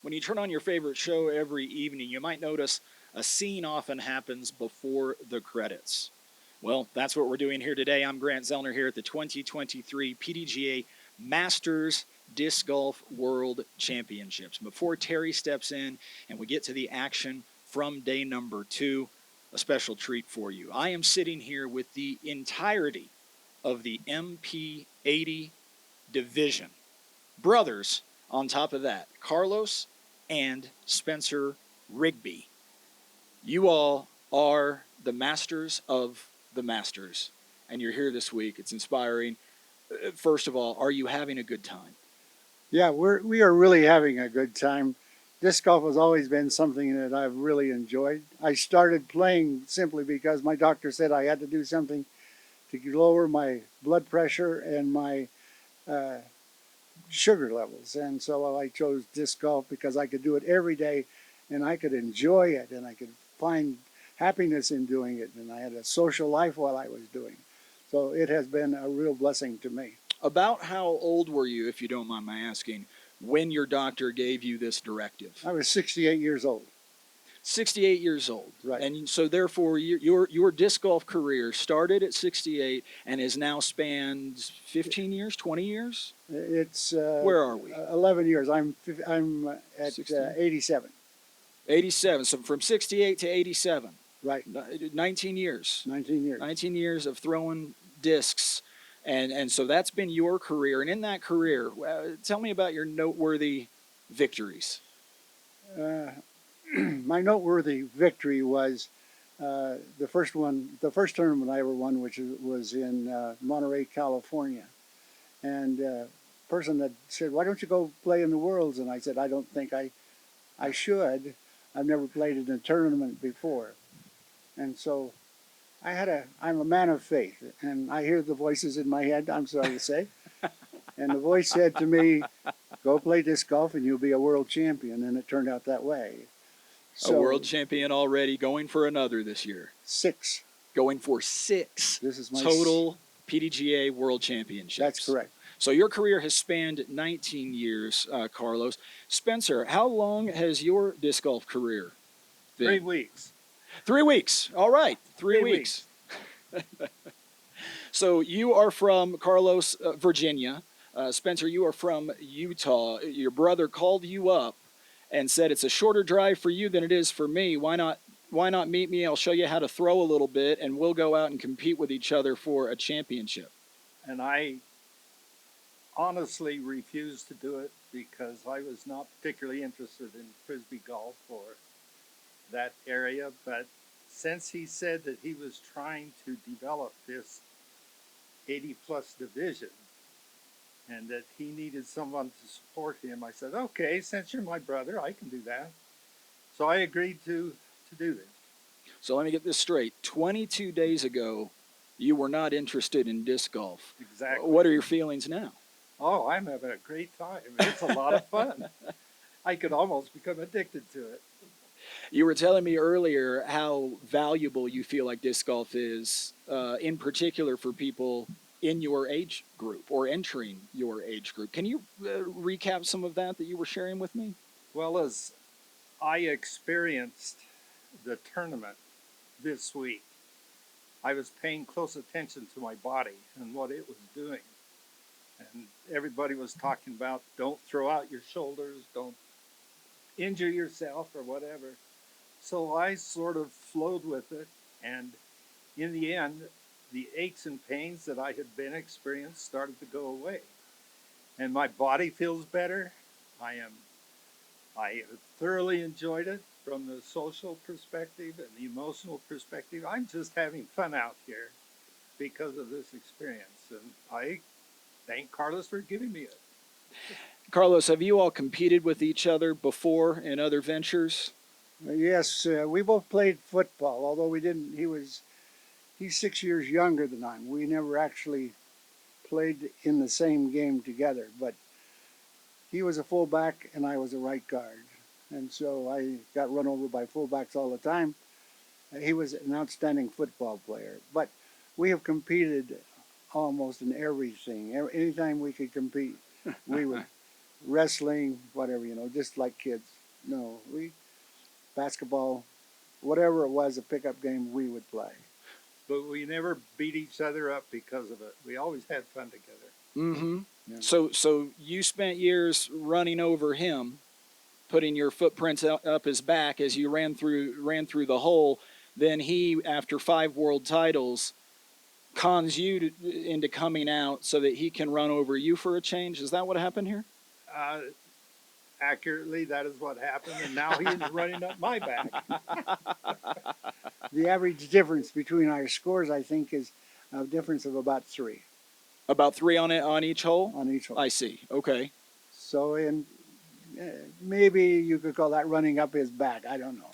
When you turn on your favorite show every evening, you might notice a scene often happens before the credits. Well, that's what we're doing here today. I'm Grant Zellner here at the 2023 PDGA Masters Disc Golf World Championships. Before Terry steps in and we get to the action from day number 2, a special treat for you. I am sitting here with the entirety of the MP80 division. Brothers on top of that, Carlos and Spencer Rigby. You all are the masters of the masters, and you're here this week. It's inspiring. First of all, are you having a good time? Yeah, we are really having a good time. Disc golf has always been something that I've really enjoyed. I started playing simply because my doctor said I had to do something to lower my blood pressure and my uh, sugar levels, and so I chose disc golf because I could do it every day, and I could enjoy it, and I could find happiness in doing it, and I had a social life while I was doing it. So it has been a real blessing to me. About how old were you, if you don't mind my asking, when your doctor gave you this directive? I was 68 years old. 68 years old. Right. And so therefore your disc golf career started at 68 and has now spanned 15 years, 20 years? It's Where are we? 11 years. I'm at 87. 87. So from 68 to 87. Right. 19 years. 19 years. 19 years of throwing discs. And so that's been your career. And in that career, tell me about your noteworthy victories. My noteworthy victory was the first tournament I ever won, which was in Monterey, California. And a person had said, "Why don't you go play in the Worlds?" And I said, "I don't think I should. I've never played in a tournament before." And so I'm a man of faith, and I hear the voices in my head, I'm sorry to say. And the voice said to me, "Go play disc golf and you'll be a world champion." And it turned out that way. So, a world champion already, going for another this year. 6. Going for 6 This is my total PDGA World Championships. That's correct. So your career has spanned 19 years, Carlos. Spencer, how long has your disc golf career been? 3 weeks. 3 weeks. All right, 3 weeks. So you are from Carlos, Virginia. Spencer, you are from Utah. Your brother called you up and said it's a shorter drive for you than it is for me. Why not meet me? I'll show you how to throw a little bit, and we'll go out and compete with each other for a championship. And I honestly refused to do it because I was not particularly interested in frisbee golf or that area. But since he said that he was trying to develop this 80 plus division and that he needed someone to support him, I said, okay, since you're my brother, I can do that. So I agreed to do this. So let me get this straight. 22 days ago, you were not interested in disc golf. Exactly. What are your feelings now? Oh, I'm having a great time. It's a lot of fun. I could almost become addicted to it. You were telling me earlier how valuable you feel like disc golf is, in particular for people in your age group or entering your age group. Can you recap some of that you were sharing with me? Well, as I experienced the tournament this week, I was paying close attention to my body and what it was doing. And everybody was talking about don't throw out your shoulders, don't injure yourself or whatever. So I sort of flowed with it, and in the end, the aches and pains that I had been experienced started to go away. And my body feels better. I thoroughly enjoyed it from the social perspective and the emotional perspective. I'm just having fun out here because of this experience. And I thank Carlos for giving me it. Carlos, have you all competed with each other before in other ventures? Yes, we both played football, although we didn't. He's 6 years younger than I am. We never actually played in the same game together, but he was a fullback and I was a right guard. And so I got run over by fullbacks all the time. He was an outstanding football player. But we have competed almost in everything. Anytime we could compete, we would wrestling, whatever, just like kids. No, we basketball, whatever it was, a pickup game we would play. But we never beat each other up because of it. We always had fun together. Mm-hmm. Yeah. So you spent years running over him, putting your footprints up his back as you ran through the hole. Then he, after 5 world titles, cons you into coming out so that he can run over you for a change. Is that what happened here? Uh, Accurately, that is what happened, and now he's running up my back. The average difference between our scores, I think, is a difference of about 3 About 3 on it on each hole. on each hole. I see. Okay. So, maybe you could call that running up his back. I don't know.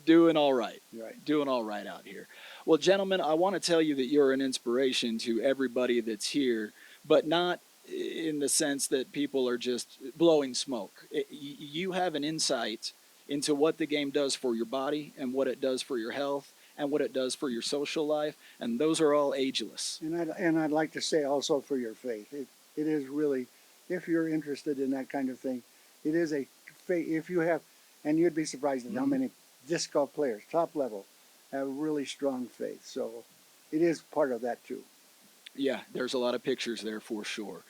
Doing all right. Right. Doing all right out here. Well, gentlemen, I want to tell you that you're an inspiration to everybody that's here, but not in the sense that people are just blowing smoke. You have an insight into what the game does for your body and what it does for your health and what it does for your social life, and those are all ageless. And I'd like to say also for your faith, it is really, if you're interested in that kind of thing, it is a faith. If you have, and you'd be surprised at how many disc golf players, top level, have really strong faith. So it is part of that too. Yeah, there's a lot of pictures there for sure.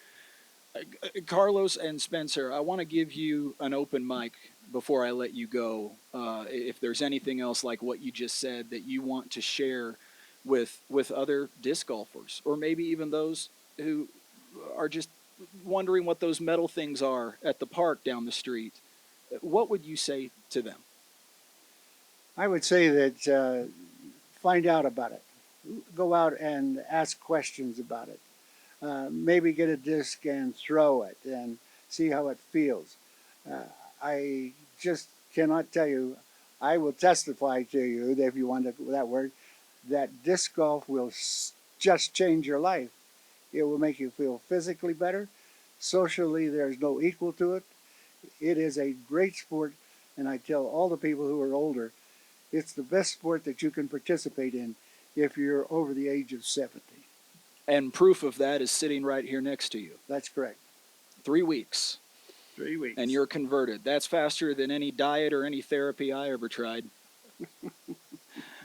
Carlos and Spencer, I want to give you an open mic before I let you go. If there's anything else like what you just said that you want to share with other disc golfers, or maybe even those who are just wondering what those metal things are at the park down the street, what would you say to them? I would say that find out about it. Go out and ask questions about it. Maybe get a disc and throw it and see how it feels. I just cannot tell you. I will testify to you that if you want that word, that disc golf will just change your life. It will make you feel physically better. Socially, there's no equal to it. It is a great sport, and I tell all the people who are older, it's the best sport that you can participate in if you're over the age of 70. And proof of that is sitting right here next to you. That's correct. 3 weeks. 3 weeks. And you're converted. That's faster than any diet or any therapy I ever tried.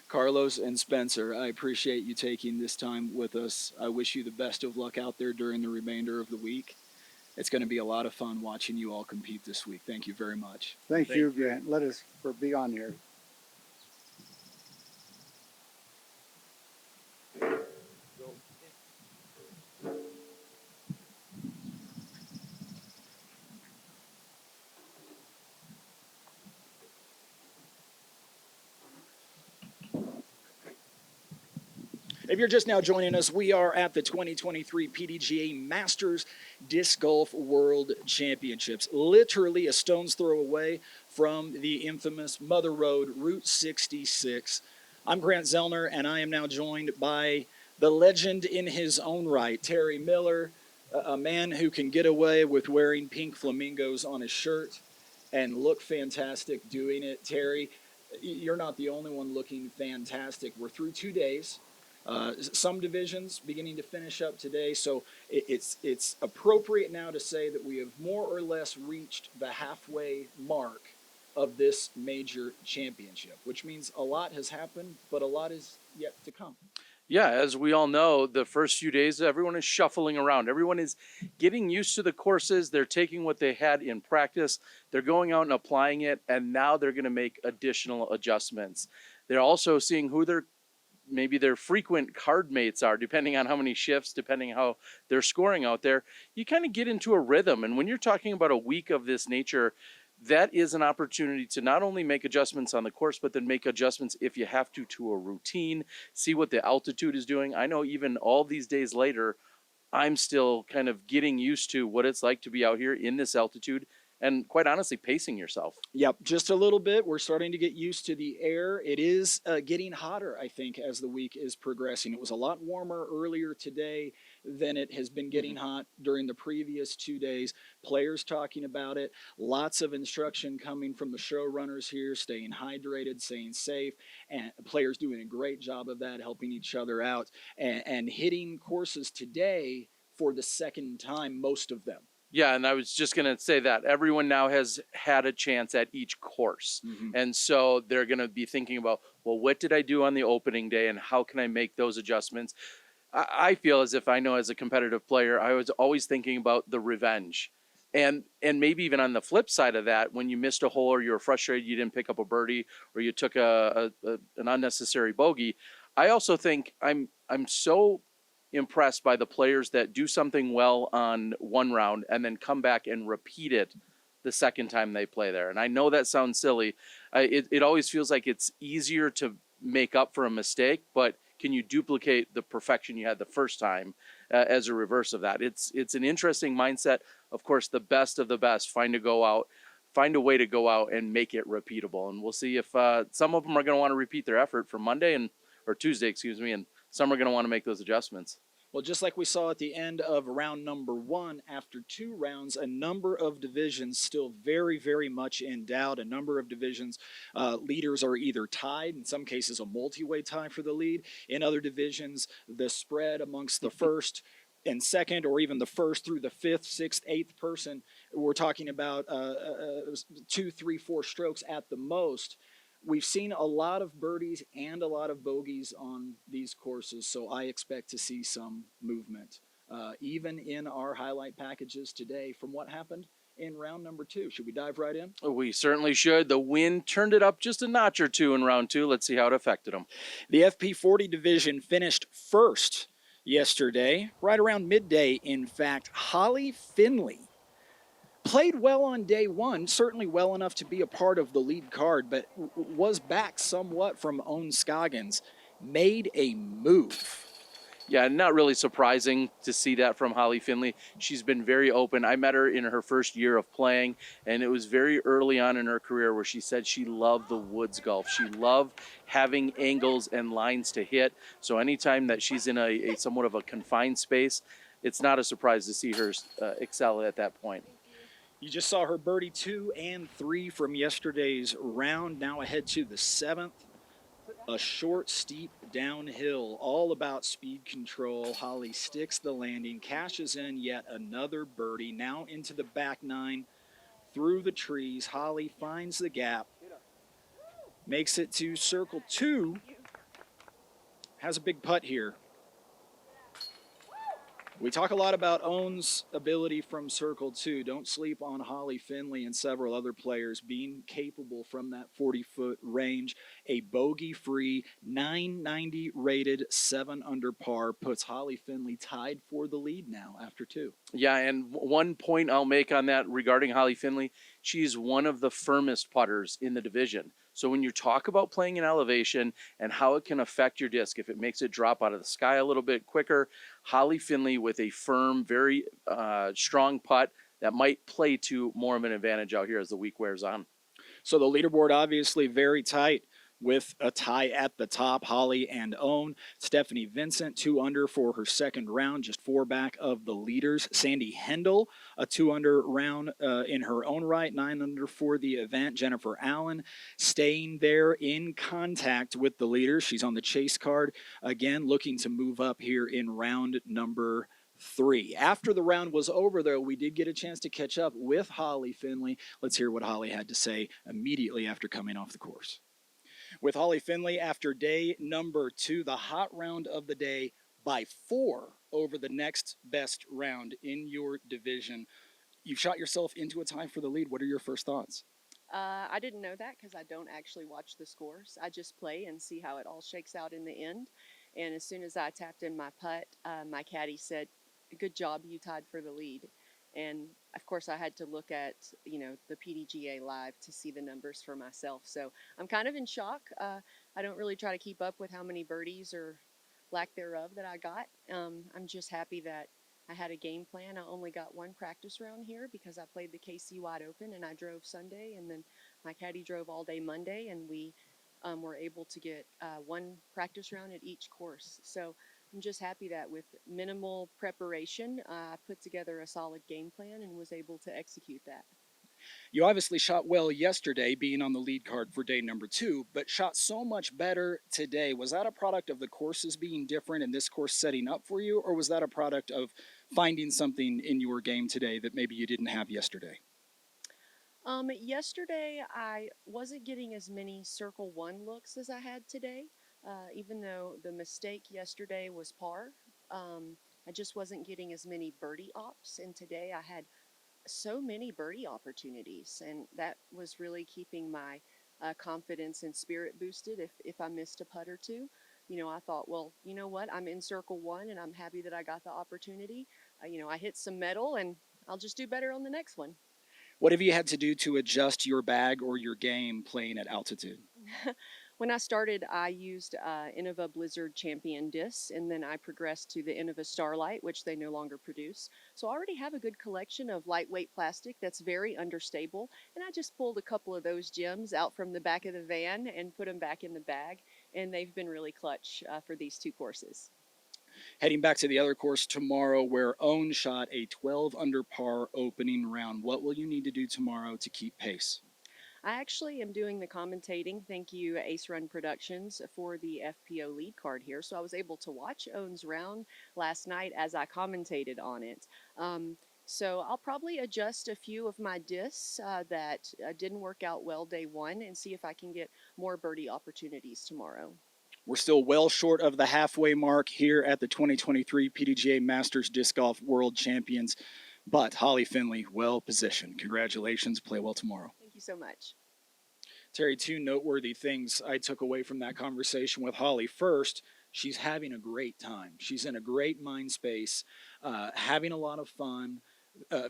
Carlos and Spencer, I appreciate you taking this time with us. I wish you the best of luck out there during the remainder of the week. It's going to be a lot of fun watching you all compete this week. Thank you very much. Thank you, Grant. Let us be on here. If you're just now joining us, we are at the 2023 PDGA Masters Disc Golf World Championships, literally a stone's throw away from the infamous Mother Road, Route 66. I'm Grant Zellner, and I am now joined by the legend in his own right, Terry Miller, a man who can get away with wearing pink flamingos on his shirt and look fantastic doing it. Terry, you're not the only one looking fantastic. We're through 2 days. Some divisions beginning to finish up today, so it's appropriate now to say that we have more or less reached the halfway mark of this major championship, which means a lot has happened, but a lot is yet to come. Yeah, as we all know, the first few days, everyone is shuffling around. Everyone is getting used to the courses. They're taking what they had in practice. They're going out and applying it, and now they're going to make additional adjustments. They're also seeing who maybe their frequent card mates are, depending on how many shifts, depending how they're scoring out there. You kind of get into a rhythm. And when you're talking about a week of this nature, that is an opportunity to not only make adjustments on the course, but then make adjustments if you have to a routine, see what the altitude is doing. I know even all these days later, I'm still kind of getting used to what it's like to be out here in this altitude and quite honestly, pacing yourself. Yep, just a little bit. We're starting to get used to the air. It is getting hotter, I think, as the week is progressing. It was a lot warmer earlier today than it has been getting hot during the previous 2 days. Players talking about it. Lots of instruction coming from the showrunners here, staying hydrated, staying safe, and players doing a great job of that, helping each other out, and hitting courses today for the second time, most of them. Yeah, and I was just going to say that everyone now has had a chance at each course. And so they're going to be thinking about, well, what did I do on the opening day and how can I make those adjustments? I feel as if I know as a competitive player, I was always thinking about the revenge. And maybe even on the flip side of that, when you missed a hole or you were frustrated you didn't pick up a birdie or you took an unnecessary bogey, I also think I'm so impressed by the players that do something well on one round and then come back and repeat it the second time they play there. And I know that sounds silly. It always feels like it's easier to make up for a mistake, but can you duplicate the perfection you had the first time as a reverse of that? It's an interesting mindset. Of course, the best of the best find a way to go out and make it repeatable. And we'll see if some of them are going to want to repeat their effort for Monday or Tuesday, excuse me, and some are going to want to make those adjustments. Well, just like we saw at the end of round number 1, after 2 rounds, a number of divisions still very, very much in doubt. A number of divisions leaders are either tied, in some cases a multi-way tie for the lead. In other divisions, the spread amongst the first and second, or even the first through the fifth, sixth, eighth person, we're talking about 2, 3, 4 strokes at the most. We've seen a lot of birdies and a lot of bogeys on these courses, so I expect to see some movement, even in our highlight packages today from what happened in round number 2. Should we dive right in? We certainly should. The wind turned it up just a notch or two in round 2. Let's see how it affected them. The FP40 division finished first yesterday, right around midday, in fact. Holly Finley played well on day 1, certainly well enough to be a part of the lead card, but was back somewhat from Owen Scoggins. Made a move. Yeah, not really surprising to see that from Holly Finley. She's been very open. I met her in her first year of playing, and it was very early on in her career where she said she loved the woods golf. She loved having angles and lines to hit. So anytime that she's in a somewhat of a confined space, it's not a surprise to see her excel at that point. You just saw her birdie 2 and 3 from yesterday's round. Now ahead to the 7th. A short, steep downhill, all about speed control. Holly sticks the landing, cashes in yet another birdie. Now into the back 9, through the trees. Holly finds the gap, makes it to circle 2. Has a big putt here. We talk a lot about Owen's ability from circle 2. Don't sleep on Holly Finley and several other players being capable from that 40-foot range. A bogey-free, 990 rated, 7 under par puts Holly Finley tied for the lead now after 2. Yeah, and one point I'll make on that regarding Holly Finley, she's one of the firmest putters in the division. So when you talk about playing in elevation and how it can affect your disc, if it makes it drop out of the sky a little bit quicker, Holly Finley with a firm, very strong putt that might play to more of an advantage out here as the week wears on. So the leaderboard obviously very tight with a tie at the top, Holly and Owen. Stephanie Vincent, 2 under for her second round, just 4 back of the leaders. Sandy Hendel, a 2 under round in her own right, 9 under for the event. Jennifer Allen staying there in contact with the leaders. She's on the chase card, again, looking to move up here in round number 3. After the round was over, though, we did get a chance to catch up with Holly Finley. Let's hear what Holly had to say immediately after coming off the course. With Holly Finley after day number 2, the hot round of the day by 4 over the next best round in your division. You've shot yourself into a tie for the lead. What are your first thoughts? I didn't know that because I don't actually watch the scores. I just play and see how it all shakes out in the end. And as soon as I tapped in my putt, my caddy said, "Good job, you tied for the lead." And of course, I had to look at, the PDGA live to see the numbers for myself. So I'm kind of in shock. I don't really try to keep up with how many birdies or lack thereof that I got. I'm just happy that I had a game plan. I only got 1 practice round here because I played the KC Wide Open and I drove Sunday, and then my caddy drove all day Monday, and we were able to get 1 practice round at each course. So I'm just happy that with minimal preparation, I put together a solid game plan and was able to execute that. You obviously shot well yesterday, being on the lead card for day number 2, but shot so much better today. Was that a product of the courses being different and this course setting up for you, or was that a product of finding something in your game today that maybe you didn't have yesterday? Yesterday I wasn't getting as many circle one looks as I had today. Even though the mistake yesterday was par, I just wasn't getting as many birdie ops. And today I had so many birdie opportunities, and that was really keeping my confidence and spirit boosted. If I missed a putt or two, I thought, well, you know what? I'm in circle one, and I'm happy that I got the opportunity. I hit some metal, and I'll just do better on the next one. What have you had to do to adjust your bag or your game playing at altitude? When I started, I used Innova Blizzard Champion discs, and then I progressed to the Innova Starlight, which they no longer produce. So I already have a good collection of lightweight plastic that's very understable, and I just pulled a couple of those gems out from the back of the van and put them back in the bag, and they've been really clutch for these two courses. Heading back to the other course tomorrow, where Owen shot a 12 under par opening round. What will you need to do tomorrow to keep pace? I actually am doing the commentating. Thank you, Ace Run Productions, for the FPO lead card here. So I was able to watch Owen's round last night as I commentated on it. So I'll probably adjust a few of my discs that didn't work out well day one and see if I can get more birdie opportunities tomorrow. We're still well short of the halfway mark here at the 2023 PDGA Masters Disc Golf World Champions, but Holly Finley well positioned. Congratulations. Play well tomorrow. Thank you so much. Terry, two noteworthy things I took away from that conversation with Holly. First, she's having a great time. She's in a great mind space, having a lot of fun,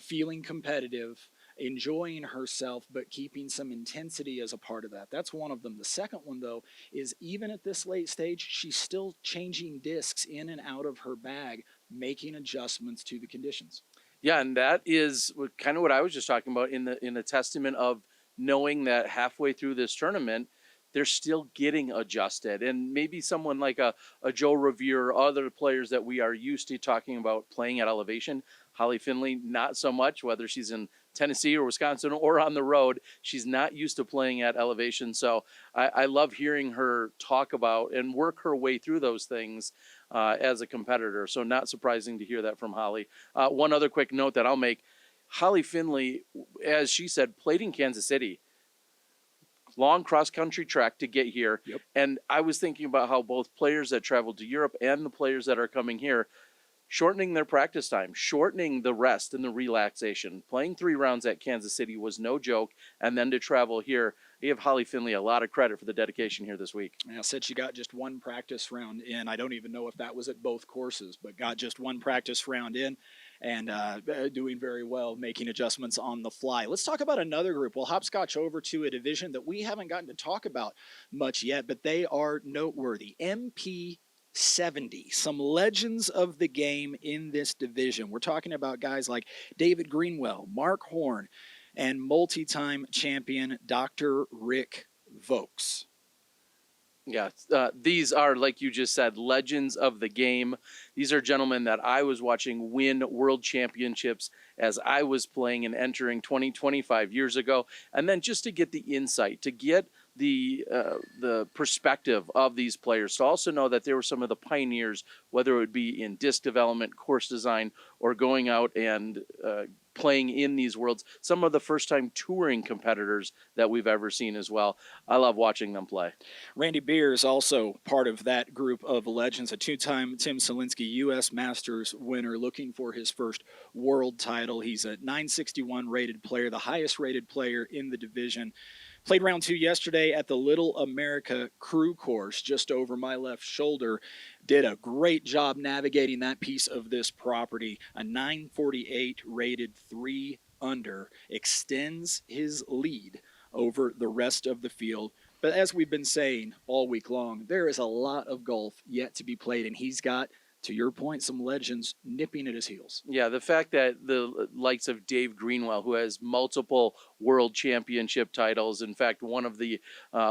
feeling competitive, enjoying herself, but keeping some intensity as a part of that. That's one of them. The second one, though, is even at this late stage, she's still changing discs in and out of her bag, making adjustments to the conditions. Yeah, and that is kind of what I was just talking about in the testament of knowing that halfway through this tournament, they're still getting adjusted. And maybe someone like a Joe Revere or other players that we are used to talking about playing at elevation, Holly Finley, not so much, whether she's in Tennessee or Wisconsin or on the road, she's not used to playing at elevation. So I love hearing her talk about and work her way through those things as a competitor. So not surprising to hear that from Holly. One other quick note that I'll make, Holly Finley, as she said, played in Kansas City. Long cross-country track to get here. Yep. And I was thinking about how both players that traveled to Europe and the players that are coming here, shortening their practice time, shortening the rest and the relaxation. Playing 3 rounds at Kansas City was no joke. And then to travel here, I give Holly Finley a lot of credit for the dedication here this week. I said she got just one practice round in. I don't even know if that was at both courses, but got just one practice round in and doing very well, making adjustments on the fly. Let's talk about another group. We'll hopscotch over to a division that we haven't gotten to talk about much yet, but they are noteworthy. MP 70, some legends of the game in this division. We're talking about guys like David Greenwell, Mark Horn, and multi-time champion Dr. Rick Vokes. Yeah, these are, like you just said, legends of the game. These are gentlemen that I was watching win world championships as I was playing and entering 25 years ago. And then just to get the insight, to get the perspective of these players, to also know that they were some of the pioneers, whether it would be in disc development, course design, or going out and playing in these worlds. Some of the first-time touring competitors that we've ever seen as well. I love watching them play. Randy Beer is also part of that group of legends, a 2-time Tim Selinsky U.S. Masters winner looking for his first world title. He's a 961 rated player, the highest rated player in the division. Played round 2 yesterday at the Little America Crew course just over my left shoulder. Did a great job navigating that piece of this property. A 948 rated 3 under extends his lead over the rest of the field. But as we've been saying all week long, there is a lot of golf yet to be played, and he's got, to your point, some legends nipping at his heels. Yeah, the fact that the likes of Dave Greenwell, who has multiple world championship titles, in fact, one of the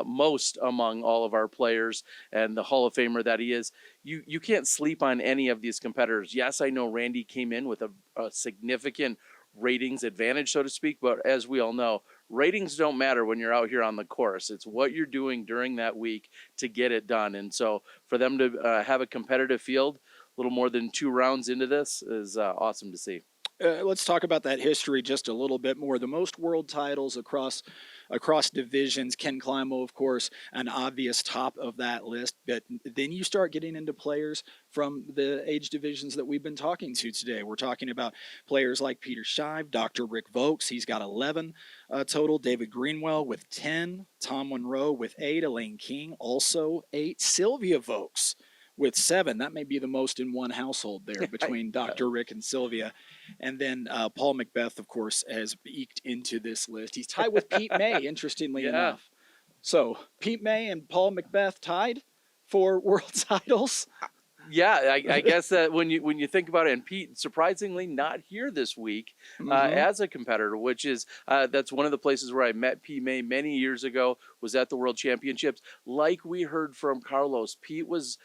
most among all of our players, and the Hall of Famer that he is, you can't sleep on any of these competitors. Yes, I know Randy came in with a significant ratings advantage, so to speak, but as we all know, ratings don't matter when you're out here on the course. It's what you're doing during that week to get it done. And so for them to have a competitive field, little more than 2 rounds into this is awesome to see. Let's talk about that history just a little bit more. The most world titles across divisions. Ken Climo, of course, an obvious top of that list. But then you start getting into players from the age divisions that we've been talking to today. We're talking about players like Peter Shive, Dr. Rick Vokes. He's got 11 total. David Greenwell with 10. Tom Monroe with 8. Elaine King also 8. Sylvia Vokes with 7. That may be the most in one household there between Dr. Rick and Sylvia. And then Paul Macbeth, of course, has eked into this list. He's tied with Pete May, interestingly enough. So Pete May and Paul Macbeth tied for world titles. Yeah, I guess that when you think about it, and Pete surprisingly not here this week as a competitor, which is that's one of the places where I met Pete May many years ago, was at the World Championships. Like we heard from Carlos, Pete was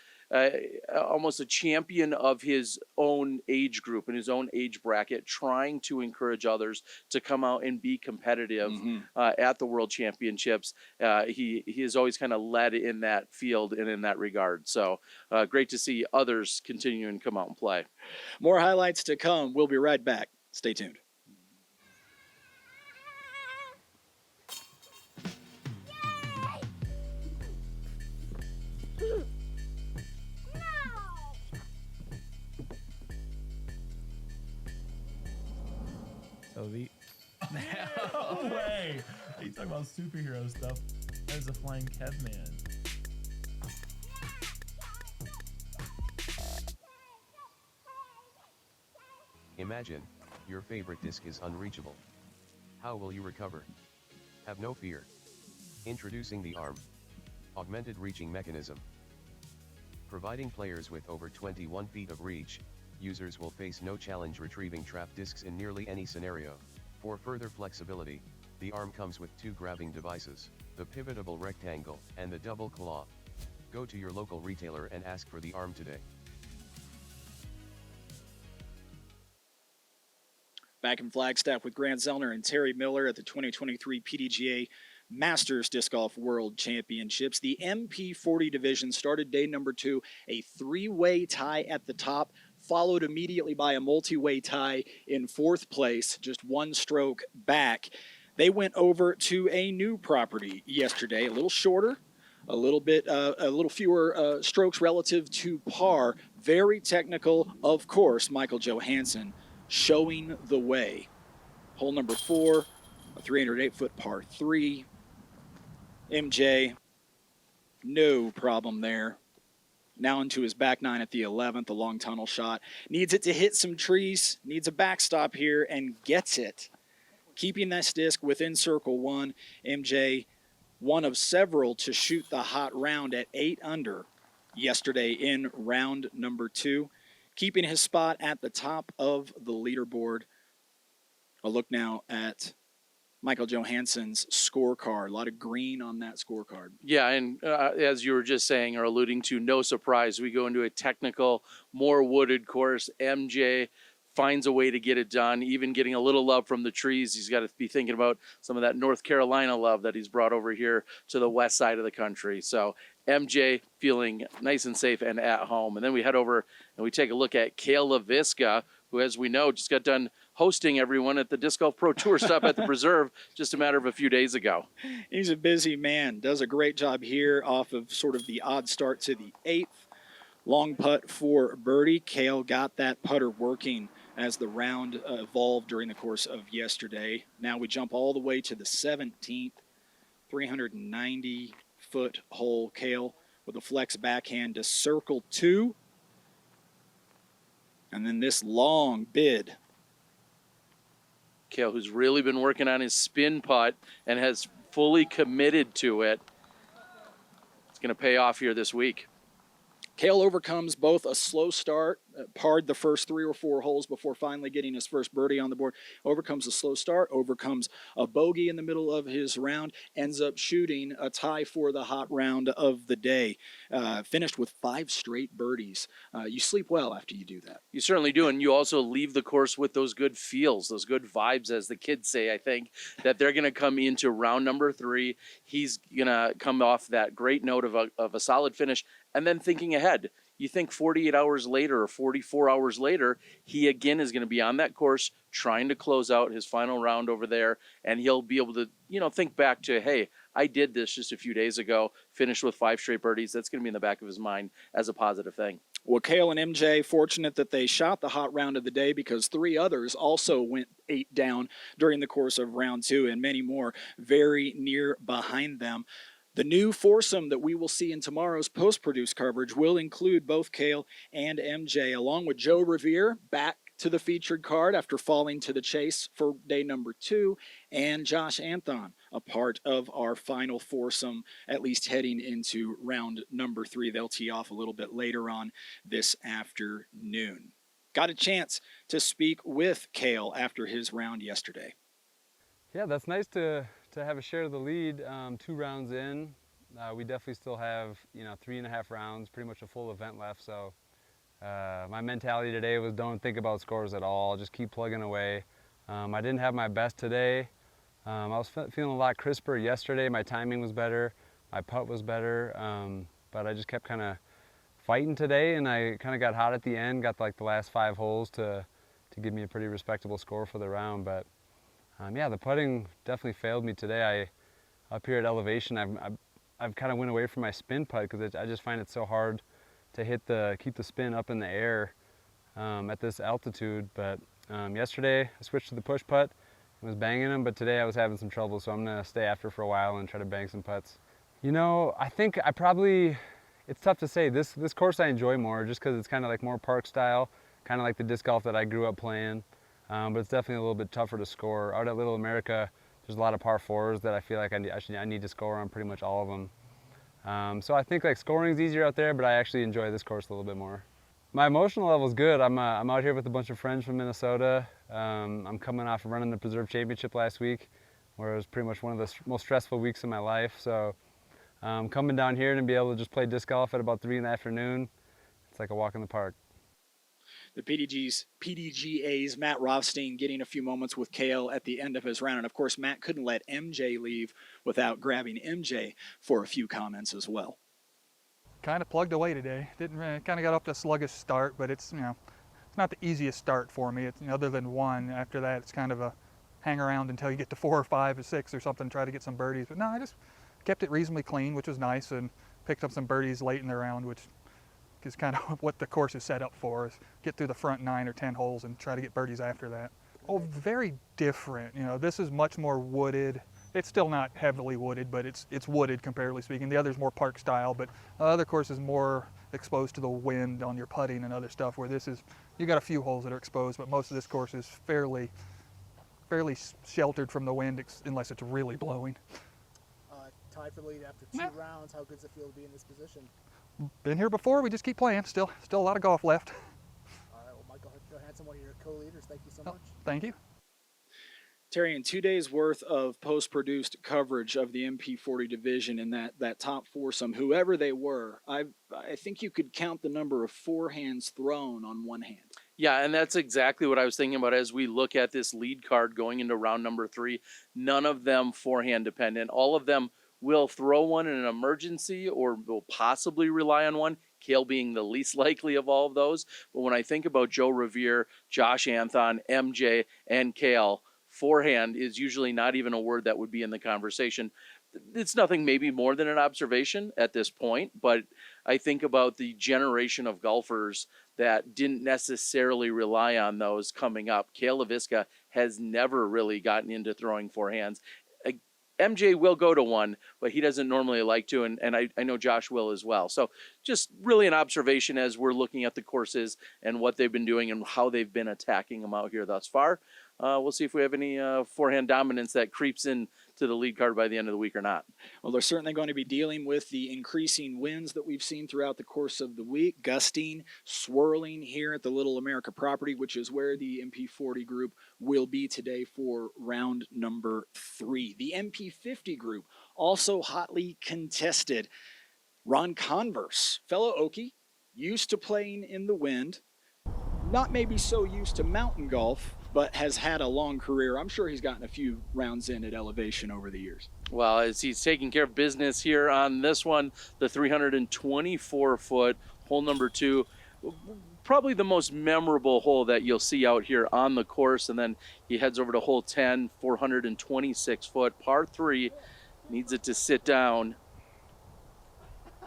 almost a champion of his own age group and his own age bracket, trying to encourage others to come out and be competitive at the World Championships. He has always kind of led in that field and in that regard. So great to see others continuing to come out and play. More highlights to come. We'll be right back. Stay tuned. So the no way. You talking about superhero stuff? That is a flying Kev man. Imagine, your favorite disc is unreachable. How will you recover? Have no fear. Introducing the ARM Augmented Reaching Mechanism. Providing players with over 21 feet of reach, users will face no challenge retrieving trapped discs in nearly any scenario. For further flexibility, the ARM comes with 2 grabbing devices, the pivotable rectangle and the double claw. Go to your local retailer and ask for the ARM today. Back in Flagstaff with Grant Zellner and Terry Miller at the 2023 PDGA Masters Disc Golf World Championships. The MP40 division started day number 2, a 3-way tie at the top, followed immediately by a multi-way tie in 4th place, just 1 stroke back. They went over to a new property yesterday, a little shorter, a little fewer strokes relative to par. Very technical, of course. Michael Johansson showing the way. Hole number 4, a 308-foot par 3. MJ, no problem there. Now into his back 9 at the 11th, a long tunnel shot. Needs it to hit some trees, needs a backstop here, and gets it. Keeping this disc within circle 1. MJ, one of several to shoot the hot round at 8 under yesterday in round number 2. Keeping his spot at the top of the leaderboard. A look now at Michael Johansson's scorecard. A lot of green on that scorecard. Yeah, and as you were just saying or alluding to, no surprise. We go into a technical, more wooded course. MJ finds a way to get it done, even getting a little love from the trees. He's got to be thinking about some of that North Carolina love that he's brought over here to the west side of the country. So MJ feeling nice and safe and at home. And then we head over and we take a look at Cale LaVisca, who, as we know, just got done hosting everyone at the Disc Golf Pro Tour stop at the Preserve just a matter of a few days ago. He's a busy man. Does a great job here off of sort of the odd start to the 8th. Long putt for birdie. Cale got that putter working as the round evolved during the course of yesterday. Now we jump all the way to the 17th, 390-foot hole. Cale with a flex backhand to circle 2. And then this long bid. Cale, who's really been working on his spin putt and has fully committed to it. It's going to pay off here this week. Cale overcomes both a slow start, parred the first 3 or 4 holes before finally getting his first birdie on the board, overcomes a slow start, overcomes a bogey in the middle of his round, ends up shooting a tie for the hot round of the day, finished with 5 straight birdies. You sleep well after you do that. You certainly do, and you also leave the course with those good feels, those good vibes, as the kids say, I think, that they're going to come into round number 3. He's going to come off that great note of a solid finish, and then thinking ahead. You think 48 hours later or 44 hours later, he again is going to be on that course trying to close out his final round over there, and he'll be able to, think back to, hey, I did this just a few days ago, finished with 5 straight birdies. That's going to be in the back of his mind as a positive thing. Well, Cale and MJ, fortunate that they shot the hot round of the day, because 3 others also went 8 down during the course of round 2, and many more very near behind them. The new foursome that we will see in tomorrow's post-produced coverage will include both Cale and MJ, along with Joe Revere back to the featured card after falling to the chase for day number 2, and Josh Anthon, a part of our final foursome, at least heading into round number 3. They'll tee off a little bit later on this afternoon. Got a chance to speak with Cale after his round yesterday. Yeah, that's nice to have a share of the lead 2 rounds in. We definitely still have 3.5 rounds, pretty much a full event left. So my mentality today was don't think about scores at all, just keep plugging away. I didn't have my best today. I was feeling a lot crisper yesterday. My timing was better, my putt was better, but I just kept kind of fighting today, and I kind of got hot at the end, got like the last 5 holes to give me a pretty respectable score for the round. But yeah, the putting definitely failed me today. Up here at elevation, I've kind of went away from my spin putt because I just find it so hard to keep the spin up in the air at this altitude. But yesterday I switched to the push putt and was banging them, but today I was having some trouble, so I'm gonna stay after for a while and try to bang some putts. I think it's tough to say. This course I enjoy more just because it's kind of like more park style, kind of like the disc golf that I grew up playing. But it's definitely a little bit tougher to score. Out at Little America, there's a lot of par 4s that I feel like I need to score on pretty much all of them. So I think like scoring's easier out there, but I actually enjoy this course a little bit more. My emotional level's good. I'm out here with a bunch of friends from Minnesota. I'm coming off of running the Preserve Championship last week, where it was pretty much one of the most stressful weeks of my life. So coming down here and be able to just play disc golf at about 3 in the afternoon, it's like a walk in the park. The PDGA's Matt Rothstein getting a few moments with Cale at the end of his round. And, of course, Matt couldn't let MJ leave without grabbing MJ for a few comments as well. Kind of plugged away today. Didn't kind of got off to a sluggish start, but it's it's not the easiest start for me. It's other than 1. After that, it's kind of a hang around until you get to 4 or 5 or 6 or something, try to get some birdies. But no, I just kept it reasonably clean, which was nice, and picked up some birdies late in the round, which is kind of what the course is set up for, is get through the front 9 or 10 holes and try to get birdies after that. Oh, very different. This is much more wooded. It's still not heavily wooded, but it's wooded comparatively speaking. The other's more park style, but the other course is more exposed to the wind on your putting and other stuff, where this is, you got a few holes that are exposed, but most of this course is fairly sheltered from the wind unless it's really blowing. Tied for the lead after 2 rounds. How good does it feel to be in this position? Been here before. We just keep playing. Still a lot of golf left. All right. Well, Michael Johansson, one of your co-leaders. Thank you so much. Thank you. Terry, in 2 days worth of post-produced coverage of the MP40 division and that top foursome, whoever they were, I think you could count the number of forehands thrown on one hand. Yeah, and that's exactly what I was thinking about as we look at this lead card going into round number 3. None of them forehand dependent. All of them will throw one in an emergency or will possibly rely on one, Cale being the least likely of all of those. But when I think about Joe Revere, Josh Anthon, MJ, and Cale, forehand is usually not even a word that would be in the conversation. It's nothing maybe more than an observation at this point, but I think about the generation of golfers that didn't necessarily rely on those coming up. Cale LaVisca has never really gotten into throwing forehands. MJ will go to one, but he doesn't normally like to, and I know Josh will as well. So just really an observation as we're looking at the courses and what they've been doing and how they've been attacking them out here thus far. We'll see if we have any forehand dominance that creeps in to the lead card by the end of the week or not. Well, they're certainly going to be dealing with the increasing winds that we've seen throughout the course of the week, gusting, swirling here at the Little America property, which is where the MP40 group will be today for round number 3. The MP50 group also hotly contested. Ron Converse, fellow Okie, used to playing in the wind, not maybe so used to mountain golf, but has had a long career. I'm sure he's gotten a few rounds in at elevation over the years. Well, as he's taking care of business here on this one, the 324-foot hole number 2, probably the most memorable hole that you'll see out here on the course. And then he heads over to hole 10, 426-foot par 3, needs it to sit down,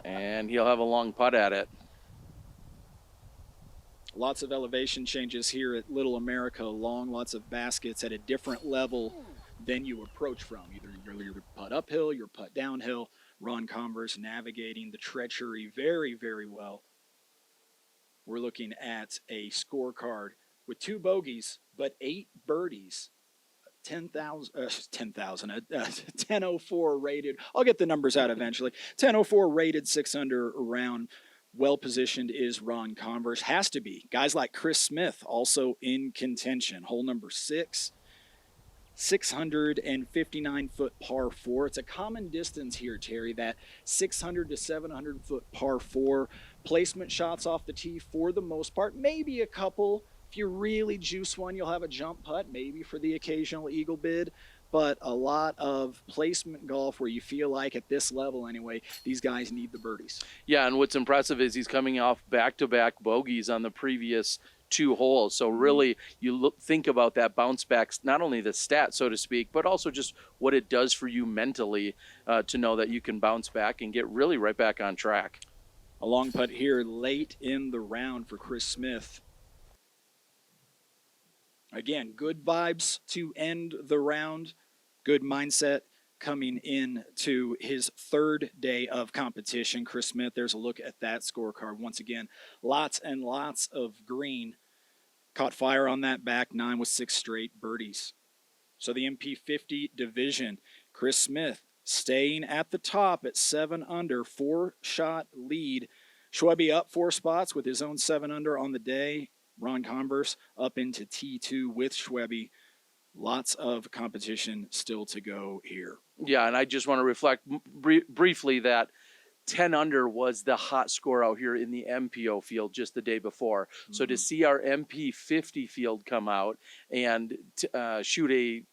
and he'll have a long putt at it. Lots of elevation changes here at Little America along, lots of baskets at a different level than you approach from. Either your putt uphill, your putt downhill. Ron Converse navigating the treachery very, very well. We're looking at a scorecard with 2 bogeys, but 8 birdies. 1004 rated. I'll get the numbers out eventually. 1004 rated, 6 under round. Well positioned is Ron Converse. Has to be. Guys like Chris Smith also in contention. Hole number 6, 659-foot par 4. It's a common distance here, Terry, that 600 to 700-foot par 4. Placement shots off the tee for the most part. Maybe a couple. If you really juice one, you'll have a jump putt, maybe for the occasional eagle bid. But a lot of placement golf where you feel like at this level anyway, these guys need the birdies. Yeah, and what's impressive is he's coming off back-to-back bogeys on the previous 2 holes. So really, you think about that bounce back, not only the stat, so to speak, but also just what it does for you mentally to know that you can bounce back and get really right back on track. A long putt here late in the round for Chris Smith. Again, good vibes to end the round. Good mindset coming in to his 3rd day of competition. Chris Smith, there's a look at that scorecard. Once again, lots and lots of green. Caught fire on that back 9 with 6 straight birdies. So the MP50 division, Chris Smith staying at the top at 7 under, 4-shot lead. Schwebe up 4 spots with his own 7 under on the day. Ron Converse up into T2 with Schwebe. Lots of competition still to go here. Yeah, and I just want to reflect briefly that 10 under was the hot score out here in the MPO field just the day before. Mm-hmm. So to see our MP50 field come out and shoot the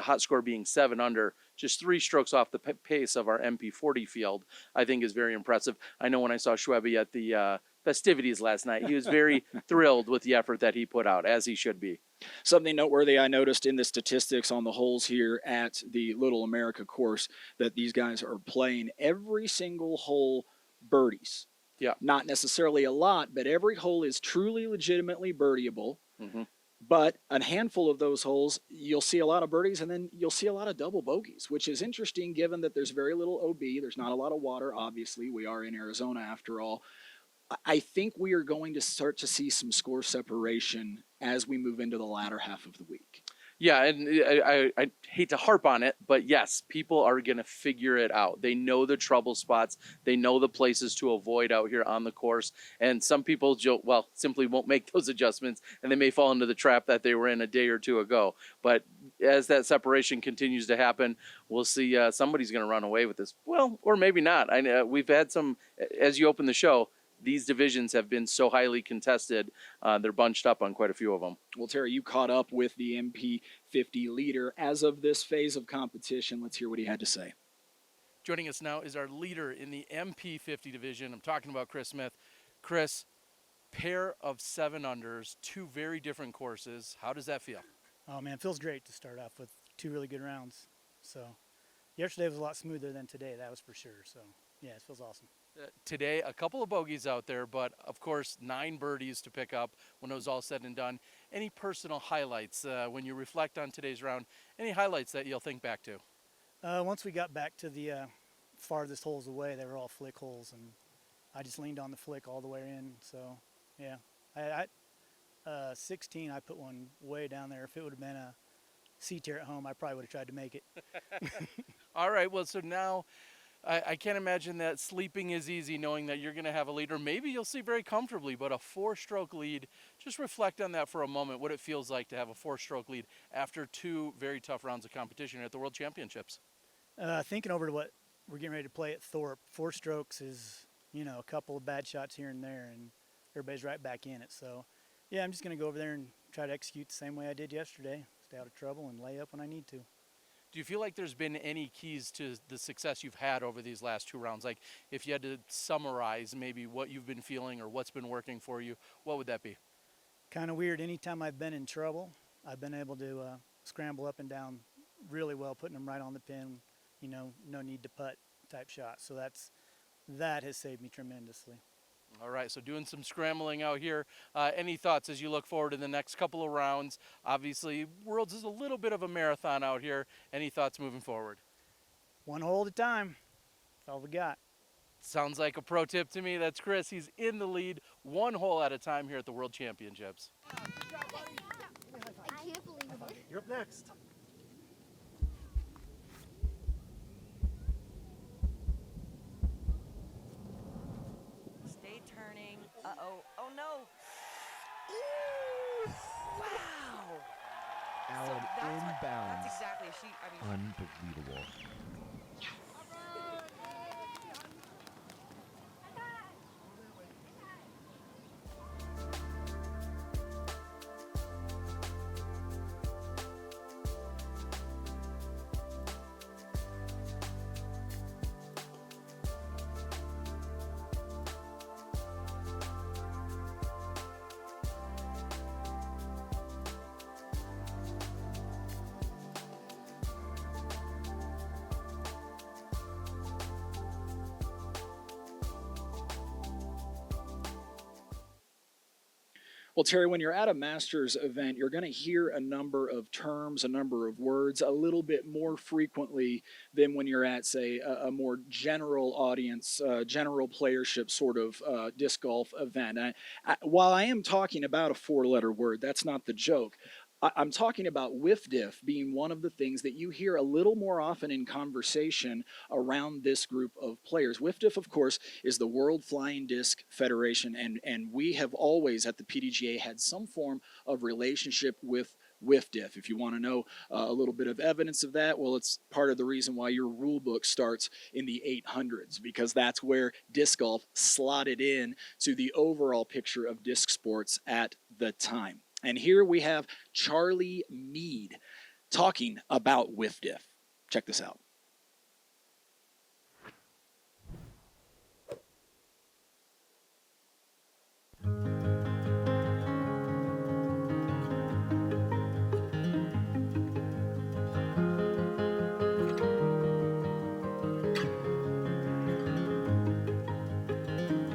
hot score being 7 under, just 3 strokes off the pace of our MP40 field, I think is very impressive. I know when I saw Schwebe at the festivities last night, he was very thrilled with the effort that he put out, as he should be. Something noteworthy I noticed in the statistics on the holes here at the Little America course, that these guys are playing every single hole birdies. Yeah. Not necessarily a lot, but every hole is truly legitimately birdieable. Mm-hmm. But a handful of those holes, you'll see a lot of birdies, and then you'll see a lot of double bogeys, which is interesting given that there's very little OB. There's not a lot of water, obviously. We are in Arizona after all. I think we are going to start to see some score separation as we move into the latter half of the week. Yeah, and I hate to harp on it, but yes, people are going to figure it out. They know the trouble spots. They know the places to avoid out here on the course. And some people, simply won't make those adjustments, and they may fall into the trap that they were in a day or two ago. But as that separation continues to happen, we'll see somebody's going to run away with this. Well, or maybe not. We've had some, as you open the show, these divisions have been so highly contested, they're bunched up on quite a few of them. Well, Terry, you caught up with the MP50 leader as of this phase of competition. Let's hear what he had to say. Joining us now is our leader in the MP50 division. I'm talking about Chris Smith. Chris, pair of 7 unders, 2 very different courses. How does that feel? Oh man, it feels great to start off with 2 really good rounds. So yesterday was a lot smoother than today, that was for sure. So yeah, it feels awesome. Today, a couple of bogeys out there, but of course, 9 birdies to pick up when it was all said and done. Any personal highlights when you reflect on today's round? Any highlights that you'll think back to? Once we got back to the farthest holes away, they were all flick holes, and I just leaned on the flick all the way in. So yeah, I 16, I put one way down there. If it would have been a C-tier at home, I probably would have tried to make it. All right, well, so now I can't imagine that sleeping is easy knowing that you're going to have a lead, or maybe you'll sleep very comfortably, but a 4-stroke lead. Just reflect on that for a moment, what it feels like to have a 4-stroke lead after 2 very tough rounds of competition at the World Championships. Thinking over to what we're getting ready to play at Thorpe, 4 strokes is, a couple of bad shots here and there, and everybody's right back in it. So, yeah, I'm just going to go over there and try to execute the same way I did yesterday. Stay out of trouble and lay up when I need to. Do you feel like there's been any keys to the success you've had over these last 2 rounds? Like if you had to summarize maybe what you've been feeling or what's been working for you, what would that be? Kind of weird. Anytime I've been in trouble, I've been able to scramble up and down really well, putting them right on the pin. You know, no need to putt type shots. So that has saved me tremendously. All right, so doing some scrambling out here. Any thoughts as you look forward to the next couple of rounds? Obviously, Worlds is a little bit of a marathon out here. Any thoughts moving forward? One hole at a time. That's all we got. Sounds like a pro tip to me. That's Chris. He's in the lead, 1 hole at a time here at the World Championships. I can't believe it. You're up next. Stay turning. Uh-oh. Oh, no. Ooh. Wow. Alan, inbounds. That's exactly. Unbelievable. Well, Terry, when you're at a Masters event, you're going to hear a number of terms, a number of words a little bit more frequently than when you're at, say, a more general audience, general playership sort of disc golf event. While I am talking about a 4-letter word, that's not the joke. I'm talking about whiff diff being one of the things that you hear a little more often in conversation around this group of players. Whiff diff, of course, is the World Flying Disc Federation, and we have always at the PDGA had some form of relationship with whiff diff. If you want to know a little bit of evidence of that, well, it's part of the reason why your rule book starts in the 800s, because that's where disc golf slotted in to the overall picture of disc sports at the time. And here we have Charlie Mead talking about whiff diff. Check this out.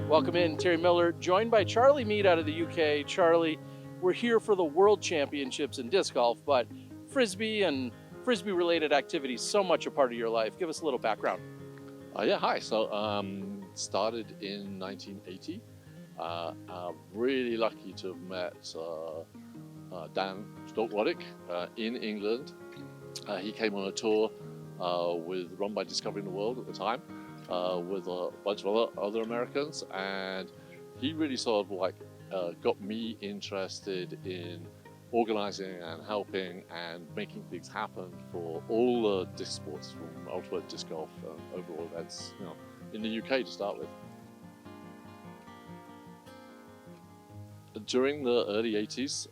Welcome in, Terry Miller, joined by Charlie Mead out of the UK. Charlie, we're here for the World Championships in disc golf, but Frisbee and Frisbee-related activities, so much a part of your life. Give us a little background. Yeah, hi. So, started in 1980. I'm really lucky to have met Dan Stoltwadick in England. He came on a tour run by Discovering the World at the time with a bunch of other Americans, and he really sort of like got me interested in organizing and helping and making things happen for all the disc sports, from ultimate disc golf and overall events, in the UK to start with. During the early 80s,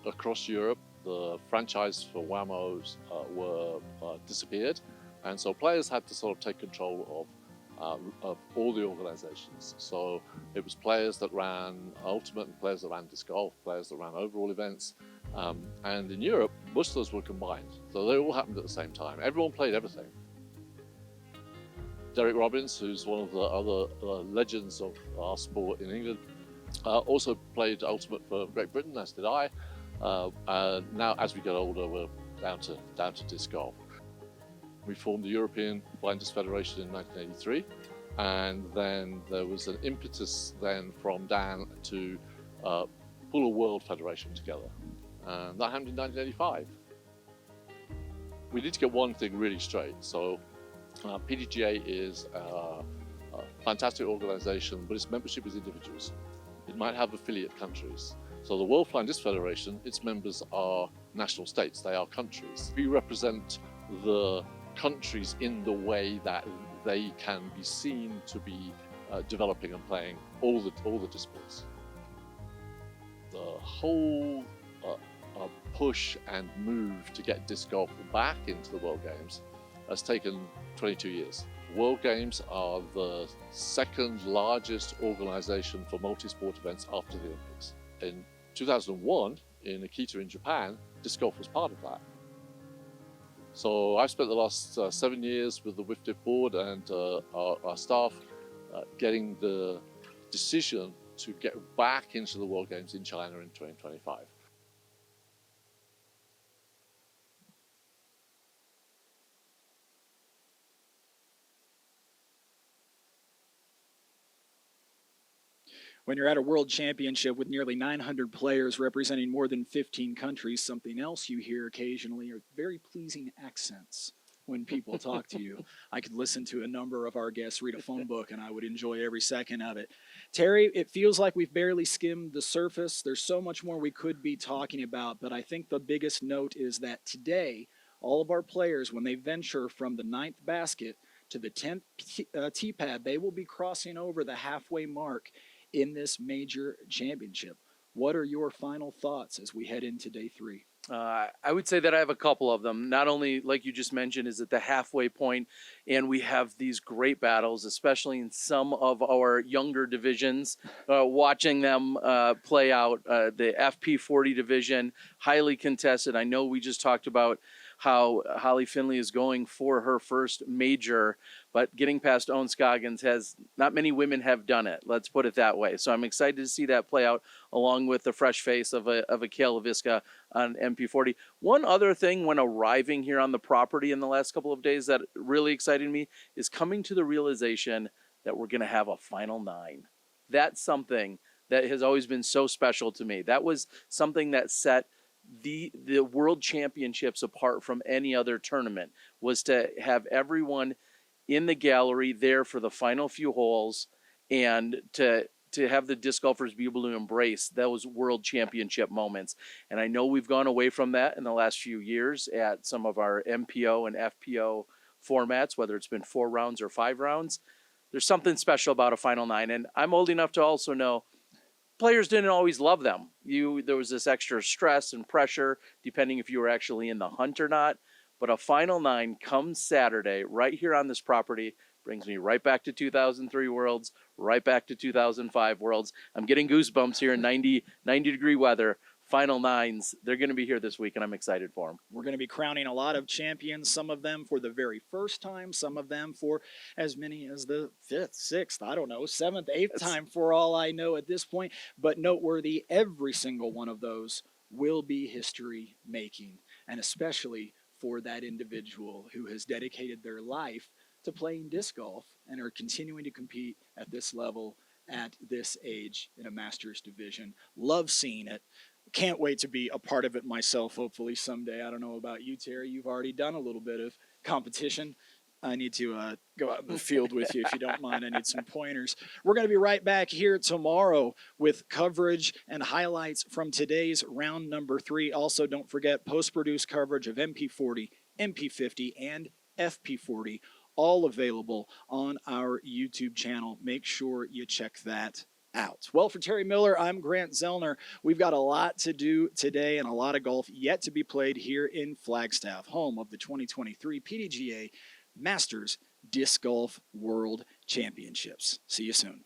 across Europe, the franchise for WAMOs were disappeared, and so players had to sort of take control of all the organizations. So it was players that ran Ultimate and players that ran disc golf, players that ran overall events. And in Europe, most of those were combined. So they all happened at the same time. Everyone played everything. Derek Robbins, who's one of the other legends of our sport in England, also played Ultimate for Great Britain, as did I. Now, as we get older, we're down to disc golf. We formed the European Blind Disc Federation in 1983, and then there was an impetus then from Dan to pull a world federation together, and that happened in 1985. We need to get one thing really straight. So PDGA is a fantastic organization, but its membership is individuals. It might have affiliate countries. So the World Flying Disc Federation, its members are national states, they are countries. We represent the countries in the way that they can be seen to be developing and playing all the disciplines. The whole push and move to get disc golf back into the World Games has taken 22 years. World Games are the second largest organization for multi-sport events after the Olympics. In 2001, in Akita in Japan, disc golf was part of that. So I've spent the last 7 years with the WIFDIF board and our staff getting the decision to get back into the World Games in China in 2025. When you're at a world championship with nearly 900 players representing more than 15 countries, something else you hear occasionally are very pleasing accents when people talk to you. I could listen to a number of our guests read a phone book and I would enjoy every second of it. Terry, it feels like we've barely skimmed the surface. There's so much more we could be talking about, but I think the biggest note is that today, all of our players, when they venture from the 9th basket to the 10th tee pad, they will be crossing over the halfway mark in this major championship. What are your final thoughts as we head into day 3? I would say that I have a couple of them. Not only, like you just mentioned, is at the halfway point, and we have these great battles, especially in some of our younger divisions. Watching them play out, the FP40 division, highly contested. I know we just talked about how Holly Finley is going for her first major, but getting past Owen Scoggins has not many women have done it. Let's put it that way. So I'm excited to see that play out, along with the fresh face of a Kayla Viska on MP40. One other thing when arriving here on the property in the last couple of days that really excited me is coming to the realization that we're going to have a final 9. That's something that has always been so special to me. That was something that set the World Championships apart from any other tournament, was to have everyone in the gallery there for the final few holes, and to have the disc golfers be able to embrace those World Championship moments. And I know we've gone away from that in the last few years at some of our MPO and FPO formats, whether it's been 4 rounds or 5 rounds. There's something special about a final 9, and I'm old enough to also know players didn't always love them. There was this extra stress and pressure, depending if you were actually in the hunt or not. But a final 9 comes Saturday, right here on this property, brings me right back to 2003 Worlds, right back to 2005 Worlds. I'm getting goosebumps here in 90 degree weather. Final 9s, they're going to be here this week, and I'm excited for them. We're going to be crowning a lot of champions, some of them for the very first time, some of them for as many as the 5th, 6th, I don't know, 7th, 8th time for all I know at this point. But noteworthy, every single one of those will be history making, and especially for that individual who has dedicated their life to playing disc golf and are continuing to compete at this level at this age in a Masters division. Love seeing it. Can't wait to be a part of it myself, hopefully someday. I don't know about you, Terry. You've already done a little bit of competition. I need to go out in the field with you if you don't mind. I need some pointers. We're going to be right back here tomorrow with coverage and highlights from today's round number 3. Also, don't forget post-produced coverage of MP40, MP50, and FP40, all available on our YouTube channel. Make sure you check that out. Well, for Terry Miller, I'm Grant Zellner. We've got a lot to do today and a lot of golf yet to be played here in Flagstaff, home of the 2023 PDGA Masters Disc Golf World Championships. See you soon.